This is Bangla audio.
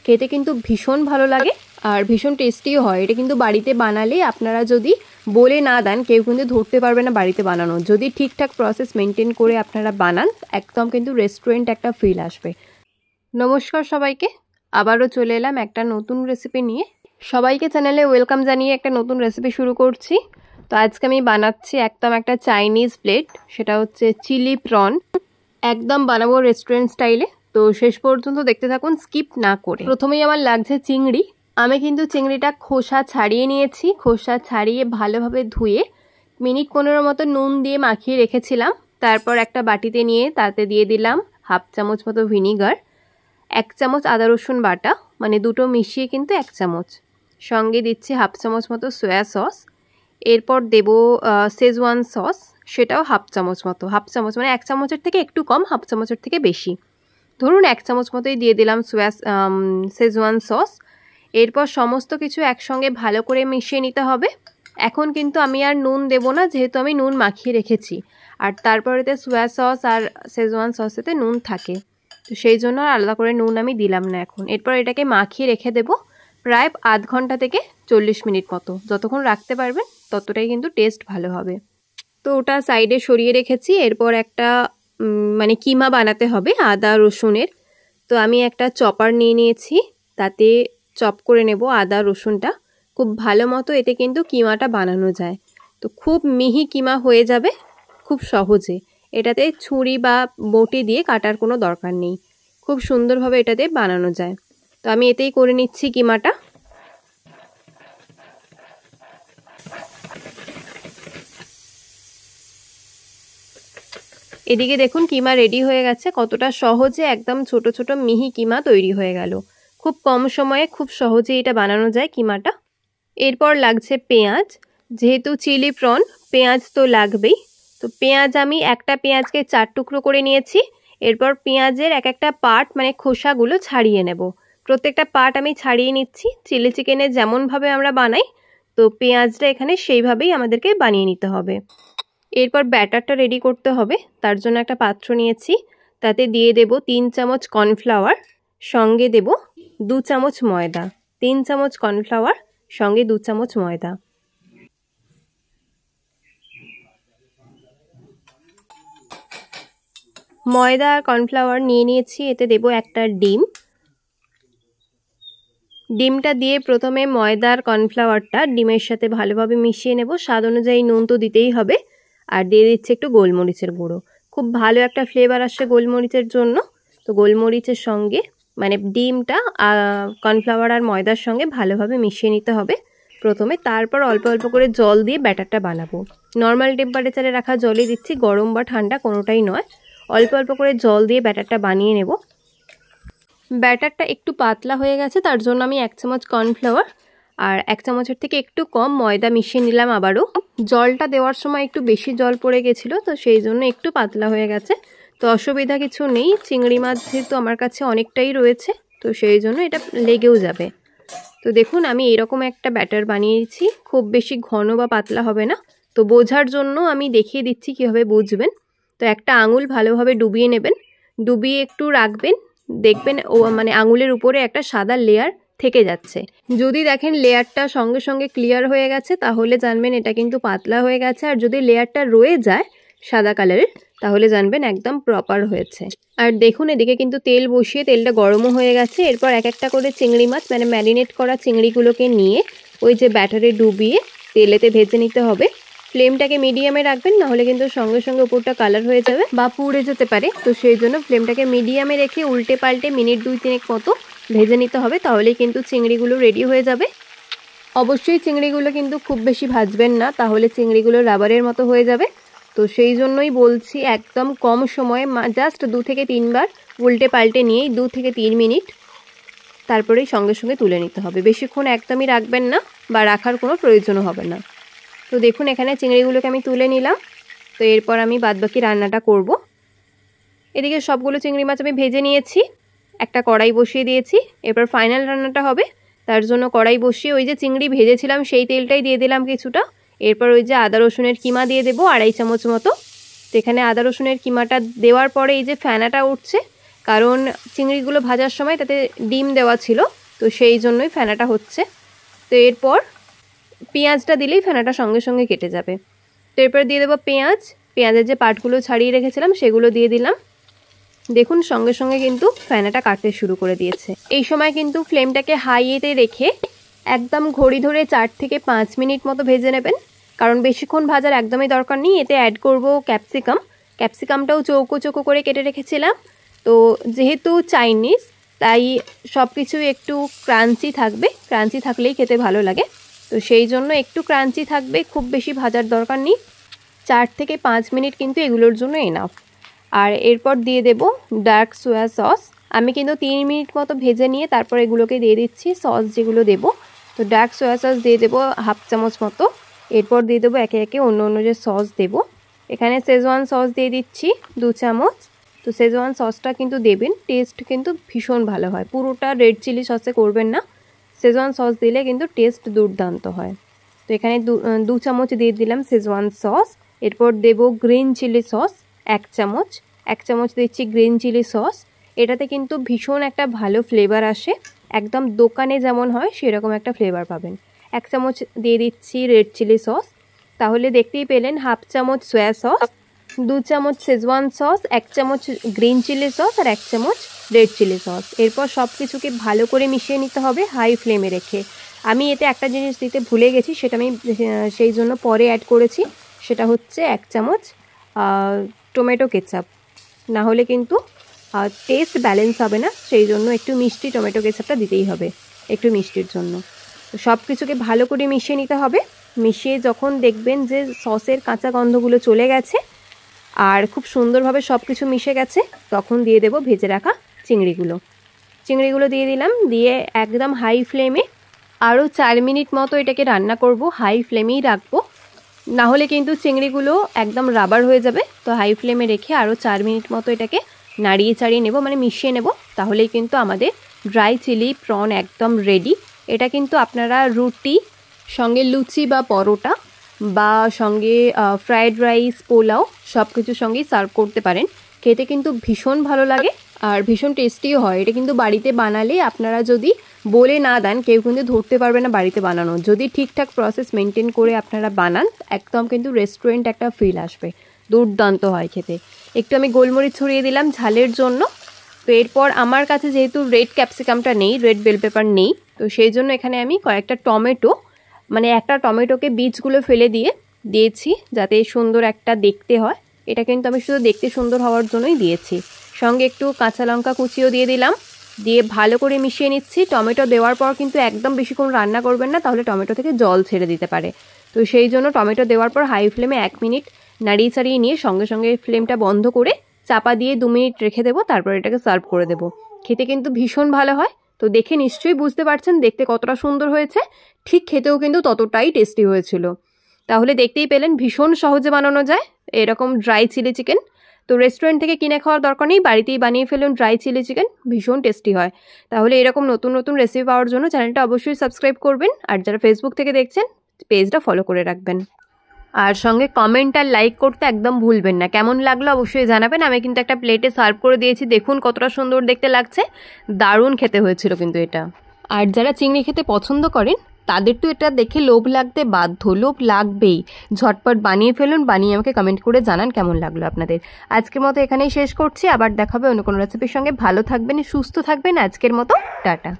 খেতে কিন্তু ভীষণ ভালো লাগে আর ভীষণ টেস্টিও হয়। এটা কিন্তু বাড়িতে বানালে আপনারা যদি বলে না দেন কেউ কিন্তু ধরতে পারবে না বাড়িতে বানানো। যদি ঠিকঠাক প্রসেস মেনটেন করে আপনারা বানান একদম কিন্তু রেস্টুরেন্ট একটা ফিল আসবে। নমস্কার সবাইকে, আবারও চলে এলাম একটা নতুন রেসিপি নিয়ে। সবাইকে চ্যানেলে ওয়েলকাম জানিয়ে একটা নতুন রেসিপি শুরু করছি। তো আজকে আমি বানাচ্ছি একদম একটা চাইনিজ প্লেট, সেটা হচ্ছে চিলি প্রন। একদম বানাবো রেস্টুরেন্ট স্টাইলে, তো শেষ পর্যন্ত দেখতে থাকুন স্কিপ না করে। প্রথমেই আমার লাগছে চিংড়ি। আমি কিন্তু চিংড়িটা খোসা ছাড়িয়ে নিয়েছি। খোসা ছাড়িয়ে ভালোভাবে ধুয়ে মিনিট 15 মতো নুন দিয়ে মাখিয়ে রেখেছিলাম। তারপর একটা বাটিতে নিয়ে তাতে দিয়ে দিলাম হাফ চামচ মতো ভিনিগার, 1 চামচ আদা রসুন বাটা, মানে দুটো মিশিয়ে কিন্তু 1 চামচ, সঙ্গে দিচ্ছি হাফ চামচ মতো সয়া সস। এরপর দেব শেজওয়ান সস, সেটাও হাফ চামচ মতো। হাফ চামচ মানে 1 চামচের থেকে একটু কম, হাফ চামচের থেকে বেশি, ধরুন 1 চামচ মতোই দিয়ে দিলাম শেজওয়ান সস। এরপর সমস্ত কিছু একসঙ্গে ভালো করে মিশিয়ে নিতে হবে। এখন কিন্তু আমি আর নুন দেব না, যেহেতু আমি নুন মাখিয়ে রেখেছি, আর তারপরেতে সয়া সস আর শেজওয়ান সসেতে নুন থাকে, তো সেই জন্য আর আলাদা করে নুন আমি দিলাম না এখন। এরপর এটাকে মাখিয়ে রেখে দেব প্রায় আধ ঘন্টা থেকে 40 মিনিট মতো। যতক্ষণ রাখতে পারবেন ততটাই কিন্তু টেস্ট ভালো হবে। তো ওটা সাইডে সরিয়ে রেখেছি। এরপর একটা মানে কিমা বানাতে হবে আদা রসুনের। তো আমি একটা চপার নিয়ে নিয়েছি, তাতে চপ করে নেব আদা রসুনটা খুব ভালো মতো। এতে কিন্তু কিমাটা বানানো যায়, তো খুব মিহি কিমা হয়ে যাবে খুব সহজে। এটাতে ছুরি বা বটি দিয়ে কাটার কোনো দরকার নেই, খুব সুন্দরভাবে এটাতে বানানো যায়। তো আমি এতেই করে নিচ্ছি কিমাটা। এদিকে দেখুন কিমা রেডি হয়ে গেছে। কতটা সহজে একদম ছোট ছোট মিহি কিমা তৈরি হয়ে গেল। খুব কম সময়ে খুব সহজে এটা বানানো যায় কিমাটা। এরপর লাগছে পেঁয়াজ। যেহেতু চিলি প্রন, পেঁয়াজ তো লাগবেই। তো পেঁয়াজ আমি একটা পেঁয়াজকে 4 টুকরো করে নিয়েছি। এরপর পেঁয়াজের এক একটা পার্ট মানে খোসাগুলো ছাড়িয়ে নেব। প্রত্যেকটা পার্ট আমি ছাড়িয়ে নিচ্ছি। চিলি চিকেনে যেমনভাবে আমরা বানাই, তো পেঁয়াজটা এখানে সেইভাবেই আমাদেরকে বানিয়ে নিতে হবে। এরপর ব্যাটারটা রেডি করতে হবে। তার জন্য একটা পাত্র নিয়েছি, তাতে দিয়ে দেব 3 চামচ কর্নফ্লাওয়ার, সঙ্গে দেব 2 চামচ ময়দা। 3 চামচ কর্নফ্লাওয়ার সঙ্গে 2 চামচ ময়দা। ময়দা আর কর্নফ্লাওয়ার নিয়ে নিয়েছি। এতে দেব একটা ডিম। ডিমটা দিয়ে প্রথমে ময়দা আর কর্নফ্লাওয়ারটা ডিমের সাথে ভালোভাবে মিশিয়ে নেব। স্বাদ অনুযায়ী নুন তো দিতেই হবে, আর দিয়ে দিচ্ছি একটু গোলমরিচের গুঁড়ো। খুব ভালো একটা ফ্লেভার আসে গোলমরিচের জন্য। তো গোলমরিচের সঙ্গে মানে ডিমটা কর্নফ্লাওয়ার আর ময়দার সঙ্গে ভালোভাবে মিশিয়ে নিতে হবে প্রথমে। তারপর অল্প অল্প করে জল দিয়ে ব্যাটারটা বানাবো। নর্মাল টেম্পারেচারে রাখা জলই দিচ্ছি, গরম বা ঠান্ডা কোনোটাই নয়। অল্প অল্প করে জল দিয়ে ব্যাটারটা বানিয়ে নেব। ব্যাটারটা একটু পাতলা হয়ে গেছে, তার জন্য আমি 1 চামচ কর্নফ্লাওয়ার আর 1 চামচের থেকে একটু কম ময়দা মিশিয়ে নিলাম আবারও। জলটা দেওয়ার সময় একটু বেশি জল পড়ে গেছিলো, তো সেই জন্য একটু পাতলা হয়ে গেছে। তো অসুবিধা কিছু নেই, চিংড়ি মাছ যেহেতু আমার কাছে অনেকটাই রয়েছে, তো সেই জন্য এটা লেগেও যাবে। তো দেখুন আমি এরকম একটা ব্যাটার বানিয়েছি, খুব বেশি ঘন বা পাতলা হবে না। তো বোঝার জন্য আমি দেখিয়ে দিচ্ছি কীভাবে বুঝবেন। তো একটা আঙুল ভালোভাবে ডুবিয়ে নেবেন, ডুবিয়ে একটু রাখবেন, দেখবেন ও মানে আঙুলের উপরে একটা সাদা লেয়ার থেকে যাচ্ছে। যদি দেখেন লেয়ারটা সঙ্গে সঙ্গে ক্লিয়ার হয়ে গেছে, তাহলে জানবেন এটা কিন্তু পাতলা হয়ে গেছে। আর যদি লেয়ারটা রয়ে যায় সাদা কালারের, তাহলে জানবেন একদম প্রপার হয়েছে। আর দেখুন এদিকে কিন্তু তেল বসিয়ে তেলটা গরমও হয়ে গেছে। এরপর এক একটা করে চিংড়ি মাছ মানে ম্যারিনেট করা চিংড়িগুলোকে নিয়ে ওই যে ব্যাটারে ডুবিয়ে তেলেতে ভেজে নিতে হবে। ফ্লেমটাকে মিডিয়ামে রাখবেন, নাহলে কিন্তু সঙ্গে সঙ্গে উপরটা কালার হয়ে যাবে বা পুড়ে যেতে পারে। তো সেই জন্য ফ্লেমটাকে মিডিয়ামে রেখে উল্টে পাল্টে মিনিট 2-3 মতো ভেজে নিতে হবে, তাহলেই কিন্তু চিংড়িগুলো রেডি হয়ে যাবে। অবশ্যই চিংড়িগুলো কিন্তু খুব বেশি ভাজবেন না, তাহলে চিংড়িগুলো রাবারের মতো হয়ে যাবে। তো সেই জন্যই বলছি একদম কম সময়ে জাস্ট 2 থেকে 3 বার উল্টে পাল্টে নিয়েই 2 থেকে 3 মিনিট, তারপরেই সঙ্গে সঙ্গে তুলে নিতে হবে। বেশিক্ষণ একদমই রাখবেন না বা রাখার কোনো প্রয়োজনও হবে না। তো দেখুন এখানে চিংড়িগুলোকে আমি তুলে নিলাম। তো এরপর আমি বাদবাকি রান্নাটা করব। এদিকে সবগুলো চিংড়ি মাছ আমি ভেজে নিয়েছি, একটা কড়াই বসিয়ে দিয়েছি। এরপর ফাইনাল রান্নাটা হবে, তার জন্য কড়াই বসিয়ে ওই যে চিংড়ি ভেজেছিলাম সেই তেলটাই দিয়ে দিলাম কিছুটা। এরপর ওই যে আদা রসুনের কিমা দিয়ে দেবো 2.5 চামচ মতো। তো এখানে আদা রসুনের কিমাটা দেওয়ার পরে এই যে ফেনাটা উঠছে, কারণ চিংড়িগুলো ভাজার সময় তাতে ডিম দেওয়া ছিল, তো সেই জন্যই ফেনাটা হচ্ছে। তো এরপর পেঁয়াজটা দিলেই ফেনাটা সঙ্গে সঙ্গে কেটে যাবে। তো এরপর দিয়ে দেবো পেঁয়াজের যে পাটগুলো ছাড়িয়ে রেখেছিলাম সেগুলো দিয়ে দিলাম। দেখুন সঙ্গে সঙ্গে কিন্তু ফেনাটা কাটতে শুরু করে দিয়েছে। এই সময় কিন্তু ফ্লেমটাকে হাইতে রেখে একদম ঘড়ি ধরে 4 থেকে 5 মিনিট মতো ভেজে নেবেন, কারণ বেশিক্ষণ ভাজার একদমই দরকার নেই। এতে অ্যাড করব ক্যাপসিকামটাও চৌকো চৌকো করে কেটে রেখেছিলাম। তো যেহেতু চাইনিজ তাই সব কিছু একটু ক্রাঞ্চি থাকবে, ক্রাঞ্চি থাকলেই খেতে ভালো লাগে, তো সেই জন্য একটু ক্রাঞ্চি থাকবে, খুব বেশি ভাজার দরকার নেই। 4 থেকে 5 মিনিট কিন্তু এগুলোর জন্য এনাফ। আর এরপর দিয়ে দেব ডার্ক সোয়া সস। আমি কিন্তু 3 মিনিট মতো ভেজে নিয়ে তারপর এগুলোকে দিয়ে দিচ্ছি সস যেগুলো দেব। তো ডার্ক সোয়া সস দিয়ে দেবো 1/2 চামচ মতো। এরপর দিয়ে দেবো একে একে অন্য যে সস দেব। এখানে শেজওয়ান সস দিয়ে দিচ্ছি 2 চামচ। তো শেজওয়ান সসটা কিন্তু দেবেন, টেস্ট কিন্তু ভীষণ ভালো হয়। পুরোটা রেড চিলি সসে করবেন না, শেজওয়ান সস দিলে কিন্তু টেস্ট দুর্দান্ত হয়। তো এখানে 2 চামচ দিয়ে দিলাম শেজওয়ান সস। এরপর দেব গ্রিন চিলি সস 1 চামচ। 1 চামচ দিচ্ছি গ্রিন চিলি সস। এটাতে কিন্তু ভীষণ একটা ভালো ফ্লেভার আসে, একদম দোকানে যেমন হয় সেরকম একটা ফ্লেভার পাবেন। 1 চামচ দিয়ে দিচ্ছি রেড চিলি সস। তাহলে দেখতেই পেলেন 1/2 চামচ সোয়া সস, 2 চামচ শেজওয়ান সস, 1 চামচ গ্রিন চিলি সস আর 1 চামচ রেড চিলি সস। এরপর সব কিছুকে ভালো করে মিশিয়ে নিতে হবে হাই ফ্লেমে রেখে। আমি এতে একটা জিনিস দিতে ভুলে গেছি, সেটা আমি সেই জন্য পরে অ্যাড করেছি, সেটা হচ্ছে 1 চামচ টমেটো কেচাপ। না হলে কিন্তু টেস্ট ব্যালেন্স হবে না, সেই জন্য একটু মিষ্টি টমেটো কেচাপটা দিতেই হবে একটু মিষ্টির জন্য। তো সব কিছুকে ভালো করে মিশিয়ে নিতে হবে। মিশিয়ে যখন দেখবেন যে সসের কাঁচা গন্ধগুলো চলে গেছে আর খুব সুন্দরভাবে সব কিছু মিশে গেছে, তখন দিয়ে দেব ভেজে রাখা চিংড়িগুলো দিয়ে দিলাম। দিয়ে একদম হাই ফ্লেমে আরও 4 মিনিট মতো এটাকে রান্না করব, হাই ফ্লেমেই রাখবো, না হলে কিন্তু চিংড়িগুলো একদম রাবার হয়ে যাবে। তো হাই ফ্লেমে রেখে আরও 4 মিনিট মতো এটাকে নাড়িয়ে চাড়িয়ে নেব, মানে মিশিয়ে নেব। তাহলেই কিন্তু আমাদের ড্রাই চিলি প্রন একদম রেডি। এটা কিন্তু আপনারা রুটি সঙ্গে লুচি বা পরোটা বা সঙ্গে ফ্রায়েড রাইস, পোলাও সব কিছুর সঙ্গেই সার্ভ করতে পারেন। খেতে কিন্তু ভীষণ ভালো লাগে আর ভীষণ টেস্টিও হয়। এটা কিন্তু বাড়িতে বানালে আপনারা যদি বলে না দেন কেউ কিন্তু ধরতে পারবে না বাড়িতে বানানো। যদি ঠিকঠাক প্রসেস মেনটেন করে আপনারা বানান একদম কিন্তু রেস্টুরেন্ট একটা ফিল আসবে, দুর্দান্ত হয় খেতে। একটু আমি গোলমরিচ ছড়িয়ে দিলাম ঝালের জন্য। তো এরপর আমার কাছে যেহেতু রেড ক্যাপসিকামটা নেই, রেড বেল পেপার নেই, তো সেই জন্য এখানে আমি কয়েকটা টমেটো, মানে একটা টমেটোকে বীজগুলো ফেলে দিয়েছি যাতে সুন্দর একটা দেখতে হয়। এটা কিন্তু আমি শুধু দেখতে সুন্দর হওয়ার জন্যই দিয়েছি। সঙ্গে একটু কাঁচা লঙ্কা কুচিও দিয়ে দিলাম। দিয়ে ভালো করে মিশিয়ে নিচ্ছি। টমেটো দেওয়ার পর কিন্তু একদম বেশিক্ষণ রান্না করবেন না, তাহলে টমেটো থেকে জল ছেড়ে দিতে পারে। তো সেই জন্য টমেটো দেওয়ার পর হাই ফ্লেমে 1 মিনিট নাড়িয়ে চাড়িয়ে নিয়ে সঙ্গে সঙ্গে ফ্লেমটা বন্ধ করে চাপা দিয়ে 2 মিনিট রেখে দেবো, তারপর এটাকে সার্ভ করে দেবো। খেতে কিন্তু ভীষণ ভালো হয়। তো দেখে নিশ্চয়ই বুঝতে পারছেন দেখতে কতটা সুন্দর হয়েছে, ঠিক খেতেও কিন্তু ততটাই টেস্টি হয়েছিল। তাহলে দেখতেই পেলেন ভীষণ সহজে বানানো যায় এরকম ড্রাই চিলি চিকেন। তো রেস্টুরেন্ট থেকে কিনে খাওয়ার দরকার নেই, বাড়িতেই বানিয়ে ফেলুন ড্রাই চিলি চিকেন, ভীষণ টেস্টি হয়। তাহলে এরকম নতুন নতুন রেসিপি পাওয়ার জন্য চ্যানেলটা অবশ্যই সাবস্ক্রাইব করবেন, আর যারা ফেসবুক থেকে দেখছেন পেজটা ফলো করে রাখবেন। আর সঙ্গে কমেন্ট আর লাইক করতে একদম ভুলবেন না। কেমন লাগলো অবশ্যই জানাবেন। আমি কিন্তু একটা প্লেটে সার্ভ করে দিয়েছি, দেখুন কতটা সুন্দর দেখতে লাগছে, দারুণ খেতে হয়েছিল কিন্তু এটা। আর যারা চিংড়ি খেতে পছন্দ করেন তাদের তো এটা দেখে লোভ লাগতে বাধ্য, লোভ লাগবেই। ঝটপট বানিয়ে ফেলুন, বানিয়ে আমাকে কমেন্ট করে জানান কেমন লাগলো আপনাদের। আজকের মতো এখানেই শেষ করছি, আবার দেখাবে অন্য কোনো রেসিপির সঙ্গে। ভালো থাকবেন, সুস্থ থাকবেন। আজকের মতো টাটা।